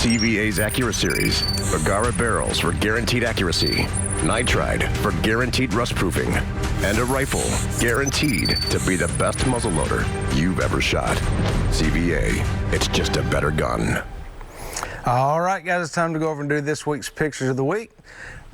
CVA's AccuraSeries, Bergara barrels for guaranteed accuracy, nitride for guaranteed rust proofing, and a rifle guaranteed to be the best muzzleloader you've ever shot. CVA, it's just a better gun. All right, guys, it's time to go over and do this week's Pictures of the Week.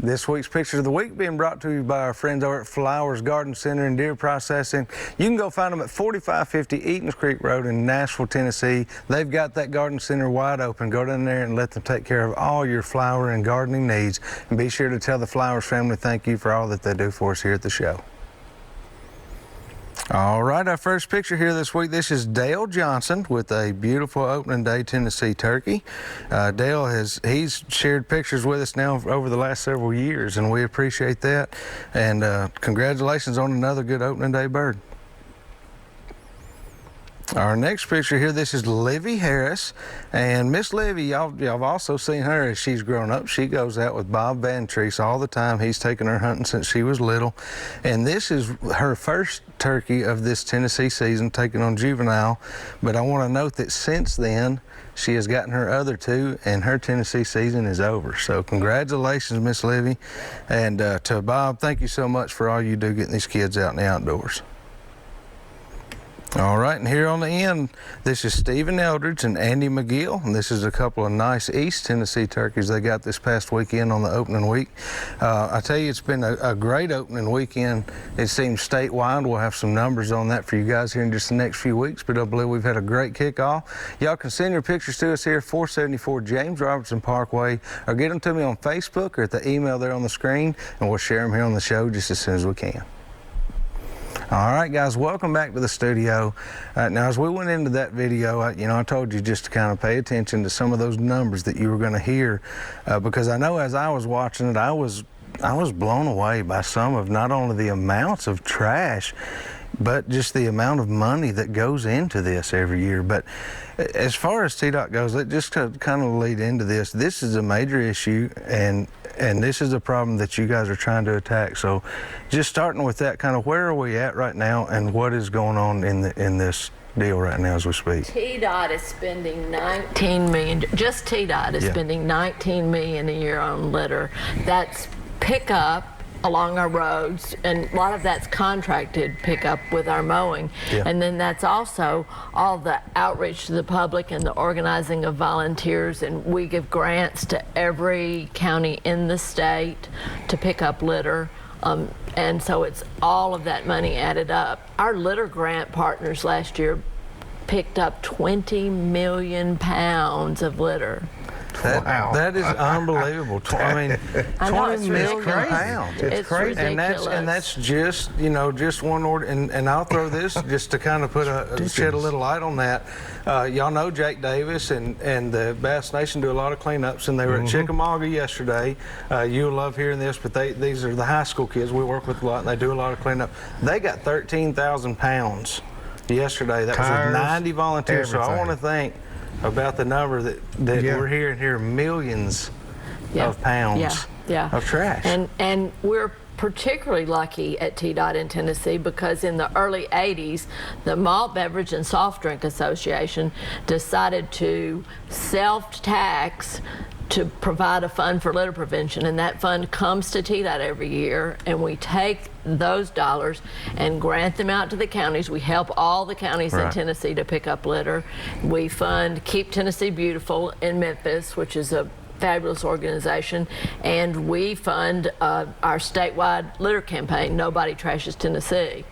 This week's Pictures of the Week being brought to you by our friends over at Flowers Garden Center and Deer Processing. You can go find them at 4550 Eatons Creek Road in Nashville, Tennessee. They've got that garden center wide open. Go down there and let them take care of all your flower and gardening needs. And be sure to tell the Flowers family thank you for all that they do for us here at the show. All right, our first picture here this week, this is Dale Johnson with a beautiful opening day Tennessee turkey. Dale he's shared pictures with us now over the last several years, and we appreciate that. And congratulations on another good opening day bird. Our next picture here, this is Levy Harris, and Miss Levy, y'all have also seen her as she's grown up. She goes out with Bob Van Treese all the time. He's taken her hunting since she was little, and this is her first turkey of this Tennessee season, taken on juvenile. But I want to note that since then, she has gotten her other two, and her Tennessee season is over. So congratulations, Miss Levy, and to Bob, thank you so much for all you do getting these kids out in the outdoors. All right, and here on the end, this is Stephen Eldridge and Andy Mcgill, and this is a couple of nice East Tennessee turkeys they got this past weekend on the opening week. I tell you, it's been a great opening weekend. It seems statewide. We'll have some numbers on that for you guys here in just the next few weeks, but I believe we've had a great kickoff. Y'all can send your pictures to us here, 474 James Robertson Parkway, or get them to me on Facebook or at the email there on the screen, and we'll share them here on the show just as soon as we can. All right, guys, welcome back to the studio. Now, as we went into that video, I told you just to kind of pay attention to some of those numbers that you were going to hear, because I know as I was watching it, I was blown away by some of not only the amounts of trash, but just the amount of money that goes into this every year. But as far as TDOT goes, just to kind of lead into this is a major issue, and this is a problem that you guys are trying to attack. So just starting with that, kind of where are we at right now, and what is going on in this deal right now as we speak? TDOT is spending $19 million, just TDOT is spending $19 million a year on litter. That's pickup along our roads, and a lot of that's contracted pickup with our mowing. And then that's also all the outreach to the public and the organizing of volunteers, and we give grants to every county in the state to pick up litter. And so it's all of that money added up. Our litter grant partners last year picked up 20 million pounds of litter. Wow. That is unbelievable. I mean, 20 million pounds. It's crazy. And that's just, just one order. And I'll throw this just to kind of shed a little light on that. Y'all know Jake Davis and the Bass Nation do a lot of cleanups, and they were at Chickamauga yesterday. You'll love hearing this, but these are the high school kids we work with a lot, and they do a lot of cleanup. They got 13,000 pounds yesterday. That was with 90 volunteers. Everything. So I want to thank about the number that we're hearing here, millions of pounds of trash. And we're particularly lucky at TDOT in Tennessee because in the early 80s, the Malt Beverage and Soft Drink Association decided to self-tax to provide a fund for litter prevention, and that fund comes to TDOT every year, and we take those dollars and grant them out to the counties. We help all the counties in Tennessee to pick up litter. We fund Keep Tennessee Beautiful in Memphis, which is a fabulous organization, and we fund our statewide litter campaign, Nobody Trashes Tennessee.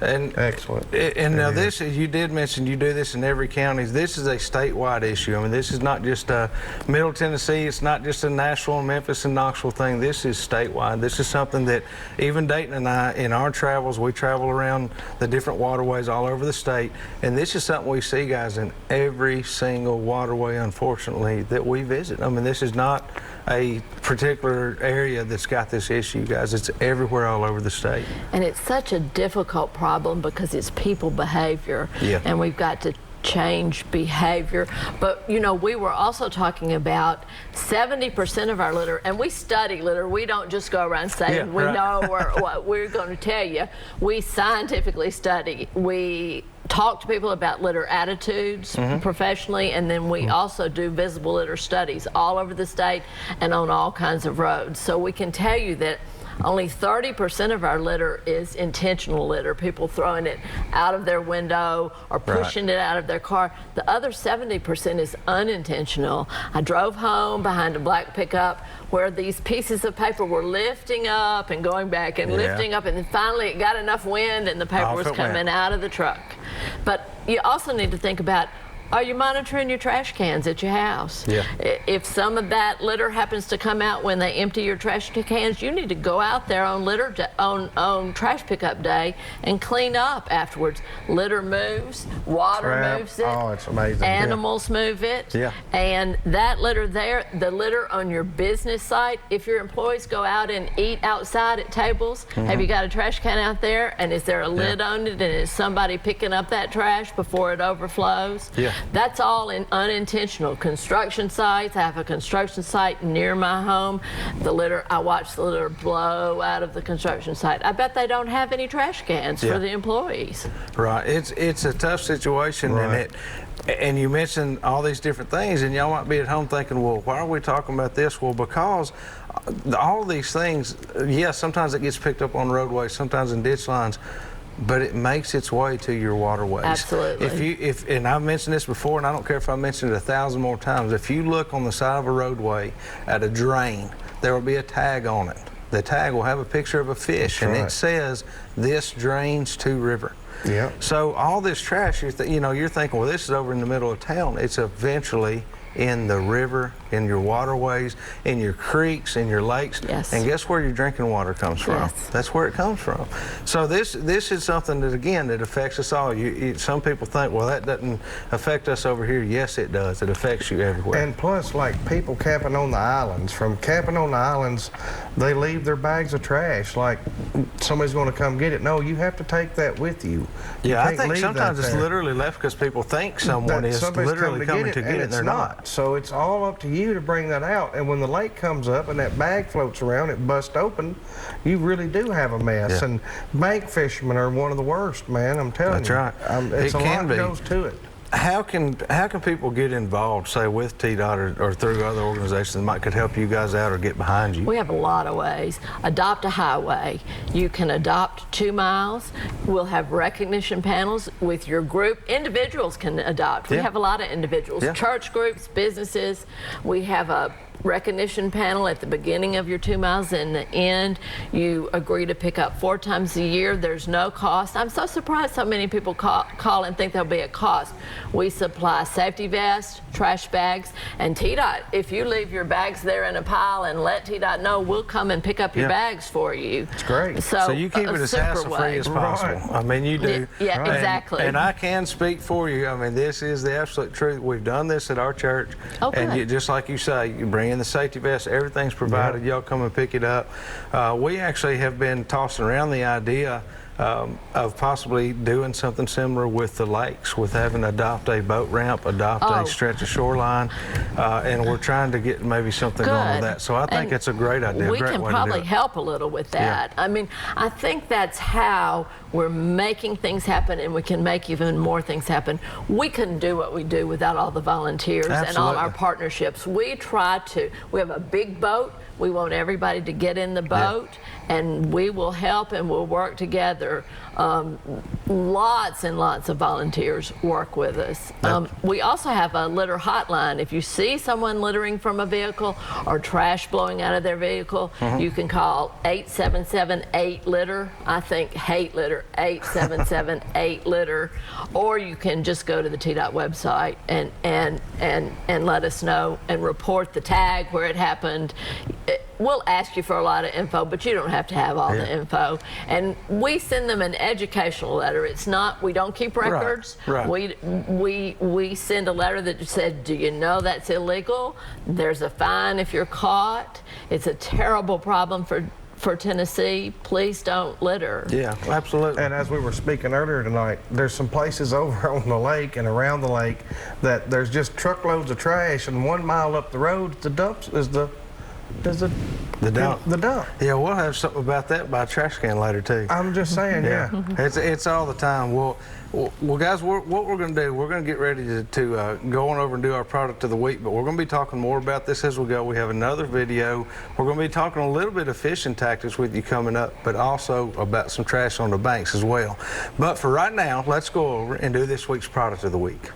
And excellent. And now this, you did mention you do this in every county. This is a statewide issue. I mean, this is not just a Middle Tennessee. It's not just a Nashville, Memphis, and Knoxville thing. This is statewide. This is something that even Dayton and I, in our travels, we travel around the different waterways all over the state, and this is something we see, guys, in every single waterway, unfortunately, that we visit. I mean, this is not a particular area that's got this issue, guys. It's everywhere all over the state. And it's such a difficult problem because it's people behavior, and we've got to change behavior. But you know, we were also talking about 70% of our litter, and we study litter. We don't just go around saying we know what we're going to tell you. We scientifically study. We talk to people about litter attitudes professionally, and then we also do visible litter studies all over the state and on all kinds of roads. So we can tell you that only 30% of our litter is intentional litter, people throwing it out of their window or pushing it out of their car. The other 70% is unintentional. I drove home behind a black pickup where these pieces of paper were lifting up and going back and lifting up, and then finally it got enough wind and the paper was coming out of the truck. But you also need to think about, are you monitoring your trash cans at your house? Yeah. If some of that litter happens to come out when they empty your trash cans, you need to go out there on on trash pickup day and clean up afterwards. Litter moves, water moves it. Oh, it's amazing. Animals move it. Yeah. And that litter there, the litter on your business site, if your employees go out and eat outside at tables, have you got a trash can out there, and is there a lid on it, and is somebody picking up that trash before it overflows? Yeah. That's all unintentional. Construction sites, I have a construction site near my home. I watch the litter blow out of the construction site. I bet they don't have any trash cans for the employees. Right. It's a tough situation, and you mentioned all these different things, and y'all might be at home thinking, well, why are we talking about this? Well, because all these things, yes, sometimes it gets picked up on roadways, sometimes in ditch lines, but it makes its way to your waterways. Absolutely. And I've mentioned this before, and I don't care if I mention it 1,000 more times, if you look on the side of a roadway at a drain, there will be a tag on it. The tag will have a picture of a fish, and it says, "This drains to river." Yeah. So all this trash, you're thinking, well, this is over in the middle of town. It's eventually in the river, in your waterways, in your creeks, in your lakes. Yes. And guess where your drinking water comes from? Yes. That's where it comes from. So this is something that, again, that affects us all. Some people think, well, that doesn't affect us over here. Yes, it does. It affects you everywhere. And plus, like people camping on the islands, they leave their bags of trash. Like somebody's going to come get it. No, you have to take that with you. Yeah, I think sometimes it's literally left because people think someone is literally coming to get it, and they're not. So it's all up to you to bring that out. And when the lake comes up and that bag floats around, it busts open, you really do have a mess. And bank fishermen are one of the worst, man. I'm telling you. That's right. It's a lot that goes to it. How can people get involved, say with TDOT or through other organizations that could help you guys out or get behind you? We have a lot of ways. Adopt a highway. You can adopt 2 miles. We'll have recognition panels with your group. Individuals can adopt. We have a lot of individuals. Church groups, businesses. We have a recognition panel at the beginning of your 2 miles, and the end you agree to pick up 4 times a year. There's no cost. I'm so surprised so many people call and think there'll be a cost. We supply safety vests, trash bags, and TDOT. If you leave your bags there in a pile and let TDOT know, we'll come and pick up your bags for you. It's great. So you keep it as hassle-free as possible. I mean, you do. Yeah, exactly. And I can speak for you. I mean, this is the absolute truth. We've done this at our church. And just like you say, you bring in the safety vest, everything's provided. Y'all come and pick it up. We actually have been tossing around the idea of possibly doing something similar with the lakes, with having adopt a boat ramp, adopt a stretch of shoreline, and we're trying to get maybe something going with that. So I think it's a great idea. We can probably help a little with that. I mean, I think that's how we're making things happen, and we can make even more things happen. We couldn't do what we do without all the volunteers and all our partnerships. We have a big boat. We want everybody to get in the boat, and we will help and we'll work together. Lots and lots of volunteers work with us. We also have a litter hotline. If you see someone littering from a vehicle or trash blowing out of their vehicle, you can call 877-8-LITTER. I think hate litter, 877-8-LITTER. Or you can just go to the TDOT website and let us know and report the tag where it happened. We'll ask you for a lot of info, but you don't have to have all the info. And we send them an educational letter. It's not, we don't keep records. We send a letter that said, do you know that's illegal? There's a fine if you're caught. It's a terrible problem for Tennessee. Please don't litter. Yeah, absolutely. And as we were speaking earlier tonight, there's some places over on the lake and around the lake that there's just truckloads of trash, and 1 mile up the road, the dumps is the does the dump. The dump. Yeah, we'll have something about that by a trash can later too. I'm just saying, yeah. It's all the time. Well, guys, what we're going to do, we're going to get ready to go on over and do our product of the week, but we're going to be talking more about this as we go. We have another video. We're going to be talking a little bit of fishing tactics with you coming up, but also about some trash on the banks as well. But for right now, let's go over and do this week's product of the week.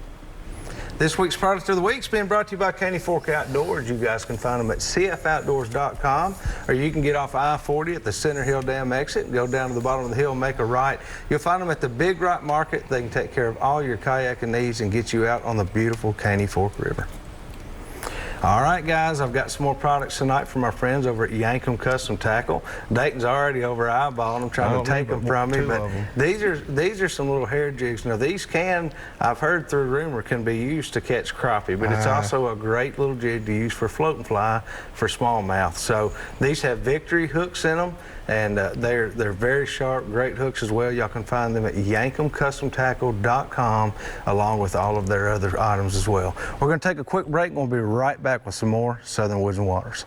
This week's product of the week is being brought to you by Caney Fork Outdoors. You guys can find them at cfoutdoors.com, or you can get off I-40 at the Center Hill Dam exit, go down to the bottom of the hill, make a right. You'll find them at the Big Rock Market. They can take care of all your kayaking needs and get you out on the beautiful Caney Fork River. All right, guys, I've got some more products tonight from our friends over at Yankum Custom Tackle. Dayton's already over eyeballing them, trying to take them from me, but these are some little hair jigs. Now, these I've heard through rumor, can be used to catch crappie, but it's also a great little jig to use for float and fly for smallmouth. So these have Victory hooks in them, and they're very sharp, great hooks as well. Y'all can find them at yankumcustomtackle.com, along with all of their other items as well. We're going to take a quick break, and we'll be right back with some more Southern Woods and Waters.